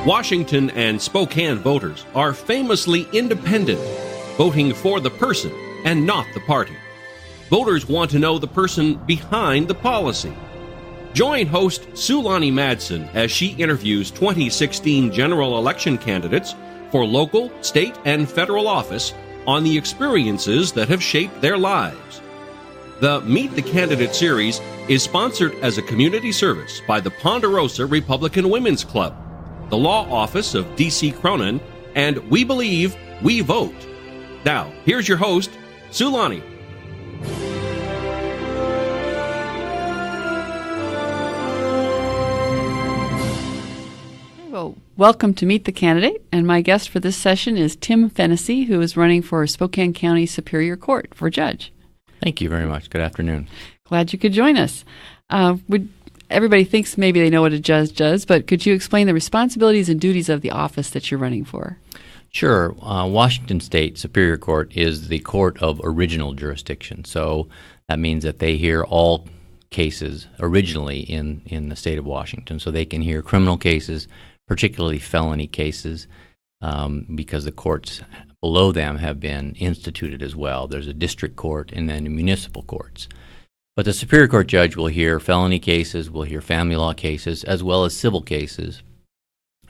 Washington and Spokane voters are famously independent, voting for the person and not the party. Voters want to know the person behind the policy. Join host Sulani Madsen as she interviews 2016 general election candidates for local, state, and federal office on the experiences that have shaped their lives. The Meet the Candidate series is sponsored as a community service by the Ponderosa Republican Women's Club, the law office of D.C. Cronin, and We Believe, We Vote. Now, here's your host, Sulani. Well, welcome to Meet the Candidate, and my guest for this session is Tim Fennessy, who is running for Spokane County Superior Court for judge. Thank you very much. Good afternoon. Glad you could join us. Everybody thinks maybe they know what a judge does, but could you explain the responsibilities and duties of the office that you're running for? Sure. Washington State Superior Court is the court of original jurisdiction. So that means that they hear all cases originally in the state of Washington. So they can hear criminal cases, particularly felony cases, because the courts below them have been instituted as well. There's a district court and then municipal courts. But the Superior Court judge will hear felony cases, will hear family law cases, as well as civil cases.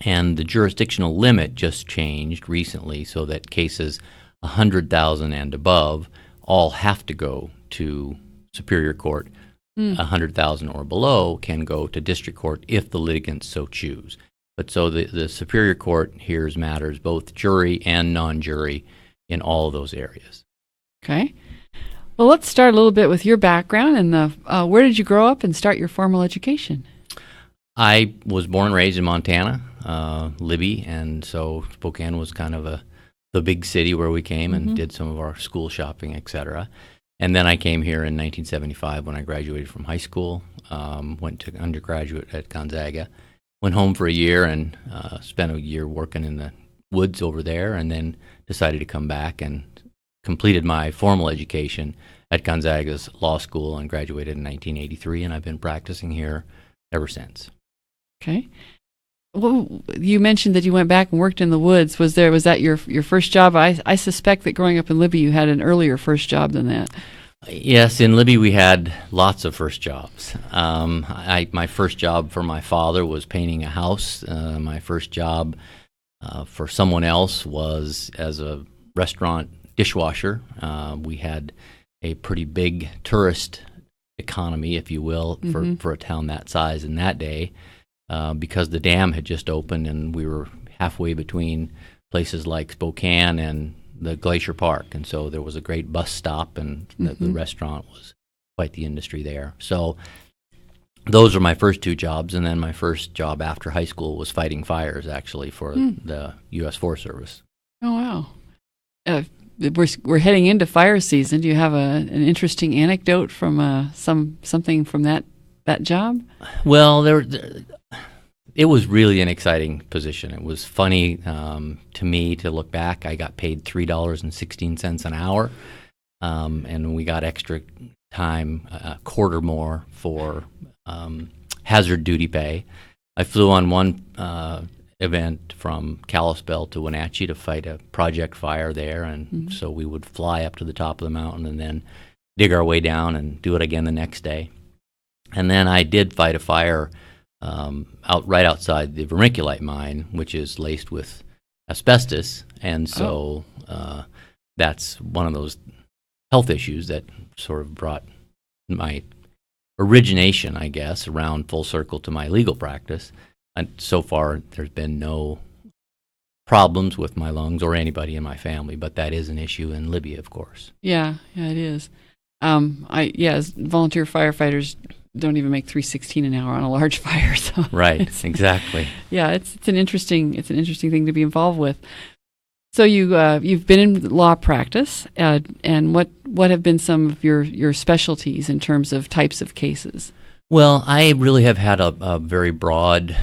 And the jurisdictional limit just changed recently so that cases 100,000 and above all have to go to Superior Court. 100,000 or below can go to district court if the litigants so choose. But so the Superior Court hears matters, both jury and non-jury, in all of those areas. Okay. Well, let's start a little bit with your background and where did you grow up and start your formal education? I was born and raised in Montana, Libby, and so Spokane was kind of the big city where we came and did some of our school shopping, etc. And then I came here in 1975 when I graduated from high school, went to undergraduate at Gonzaga, went home for a year and spent a year working in the woods over there, and then decided to come back and completed my formal education at Gonzaga's law school and graduated in 1983, and I've been practicing here ever since. Okay. Well, you mentioned that you went back and worked in the woods. Was that your first job? I suspect that growing up in Libby, you had an earlier first job than that. Yes, in Libby we had lots of first jobs. My first job for my father was painting a house. My first job for someone else was as a restaurant dishwasher. We had a pretty big tourist economy, if you will, for a town that size in that day, because the dam had just opened and we were halfway between places like Spokane and the Glacier Park, and so there was a great bus stop, and the restaurant was quite the industry there. So those were my first two jobs, and then my first job after high school was fighting fires, actually, for the U.S. Forest Service. Oh, wow. We're heading into fire season. Do you have an interesting anecdote from something from that job? Well, it was really an exciting position. It was funny to me to look back. I got paid $3.16 an hour, and we got extra time, a quarter more for hazard duty pay. I flew on one event from Kalispell to Wenatchee to fight a project fire there, and so we would fly up to the top of the mountain and then dig our way down and do it again the next day. And then I did fight a fire right outside the vermiculite mine, which is laced with asbestos, and so that's one of those health issues that sort of brought my origination, I guess, around full circle to my legal practice. And so far, there's been no problems with my lungs or anybody in my family, but that is an issue in Libya, of course. Yeah, it is. Volunteer firefighters don't even make $3.16 an hour on a large fire. So right, exactly. Yeah, it's an interesting thing to be involved with. So you've been in law practice, and what have been some of your specialties in terms of types of cases? Well, I really have had a very broad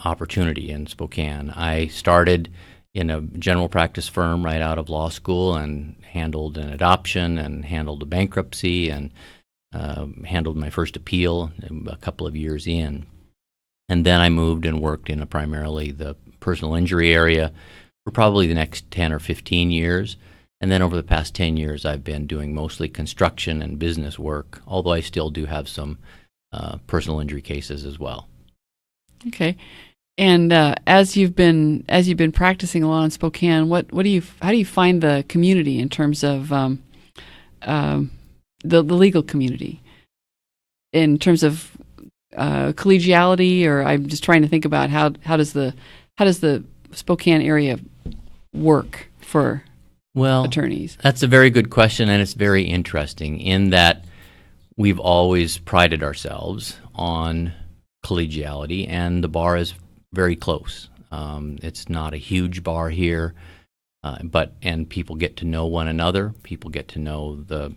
opportunity in Spokane. I started in a general practice firm right out of law school and handled an adoption and handled a bankruptcy and handled my first appeal a couple of years in. And then I moved and worked in primarily the personal injury area for probably the next 10 or 15 years. And then over the past 10 years, I've been doing mostly construction and business work, although I still do have some personal injury cases as well. Okay. And as you've been practicing law in Spokane, how do you find the community in terms of the legal community, in terms of collegiality? Or I'm just trying to think about how does the Spokane area work for attorneys? That's a very good question, and it's very interesting in that we've always prided ourselves on collegiality, and the bar is very close. It's not a huge bar here, and people get to know one another. People get to know the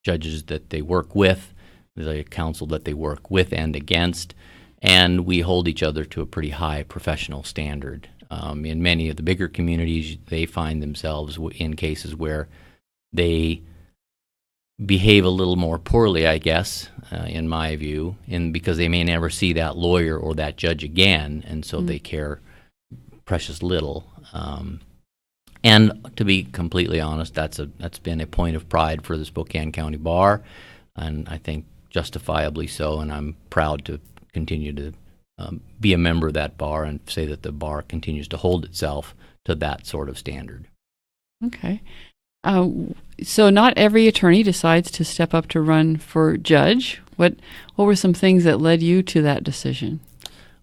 judges that they work with, the counsel that they work with and against, and we hold each other to a pretty high professional standard. In many of the bigger communities, they find themselves in cases where they behave a little more poorly, I guess, in my view, because they may never see that lawyer or that judge again, and so they care precious little. And to be completely honest, that's been a point of pride for the Spokane County Bar, and I think justifiably so, and I'm proud to continue to be a member of that bar and say that the bar continues to hold itself to that sort of standard. Okay. So not every attorney decides to step up to run for judge. What were some things that led you to that decision?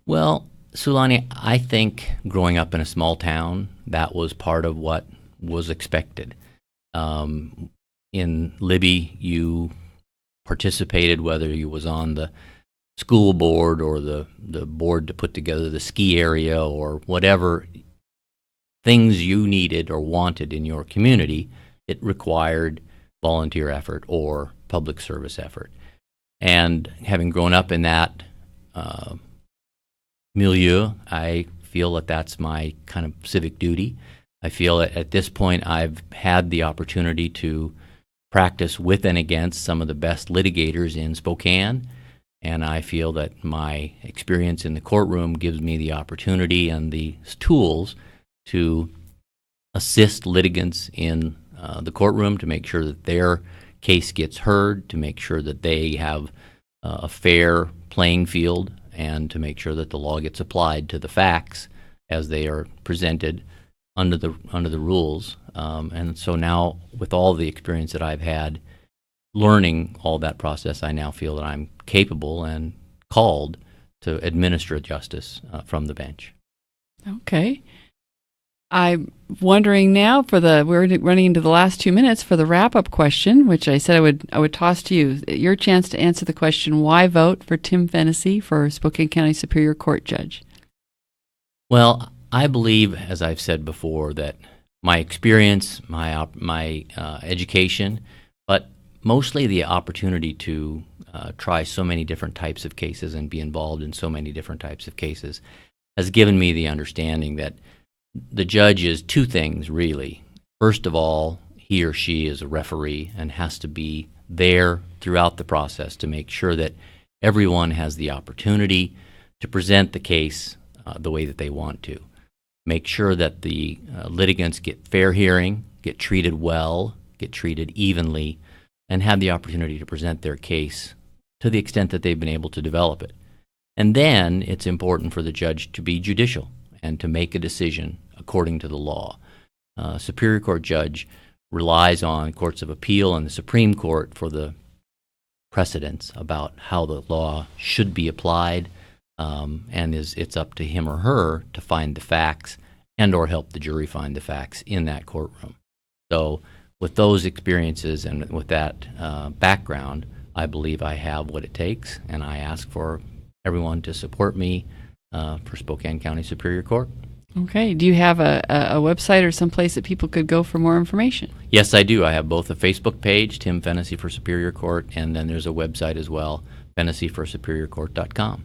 Well, Sulani, I think growing up in a small town, that was part of what was expected. In Libby, you participated, whether you was on the school board or the board to put together the ski area or whatever things you needed or wanted in your community, it required volunteer effort or public service effort. And having grown up in that milieu, I feel that that's my kind of civic duty. I feel that at this point I've had the opportunity to practice with and against some of the best litigators in Spokane, and I feel that my experience in the courtroom gives me the opportunity and the tools to assist litigants in the courtroom to make sure that their case gets heard, to make sure that they have a fair playing field, and to make sure that the law gets applied to the facts as they are presented under the rules. And so now, with all the experience that I've had learning all that process, I now feel that I'm capable and called to administer justice from the bench. Okay. I'm wondering now we're running into the last 2 minutes for the wrap-up question, which I said I would toss to you. Your chance to answer the question, why vote for Tim Fennessy for Spokane County Superior Court Judge? Well, I believe, as I've said before, that my experience, my education, but mostly the opportunity to try so many different types of cases and be involved in so many different types of cases has given me the understanding that the judge is two things, really. First of all, he or she is a referee and has to be there throughout the process to make sure that everyone has the opportunity to present the case the way that they want to. Make sure that the litigants get fair hearing, get treated well, get treated evenly, and have the opportunity to present their case to the extent that they've been able to develop it. And then it's important for the judge to be judicial and to make a decision according to the law. Superior Court judge relies on courts of appeal and the Supreme Court for the precedents about how the law should be applied, and it's up to him or her to find the facts and or help the jury find the facts in that courtroom. So with those experiences and with that background, I believe I have what it takes, and I ask for everyone to support me for Spokane County Superior Court. Okay. Do you have a website or someplace that people could go for more information? Yes, I do. I have both a Facebook page, Tim Fennessy for Superior Court, and then there's a website as well, FennessyForSuperiorCourt.com.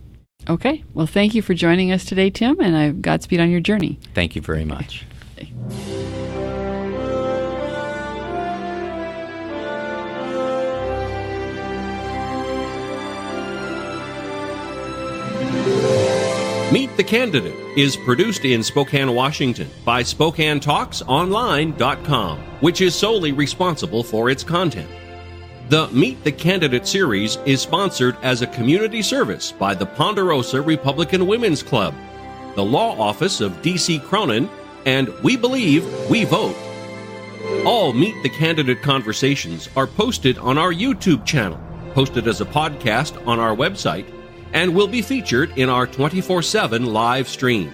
Okay. Well, thank you for joining us today, Tim, and Godspeed on your journey. Thank you very much. Okay. Meet the Candidate is produced in Spokane, Washington by SpokaneTalksOnline.com, which is solely responsible for its content. The Meet the Candidate series is sponsored as a community service by the Ponderosa Republican Women's Club, the Law Office of D.C. Cronin, and We Believe, We Vote. All Meet the Candidate conversations are posted on our YouTube channel, posted as a podcast on our website, and will be featured in our 24/7 live stream.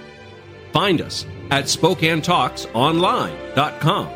Find us at SpokaneTalksOnline.com.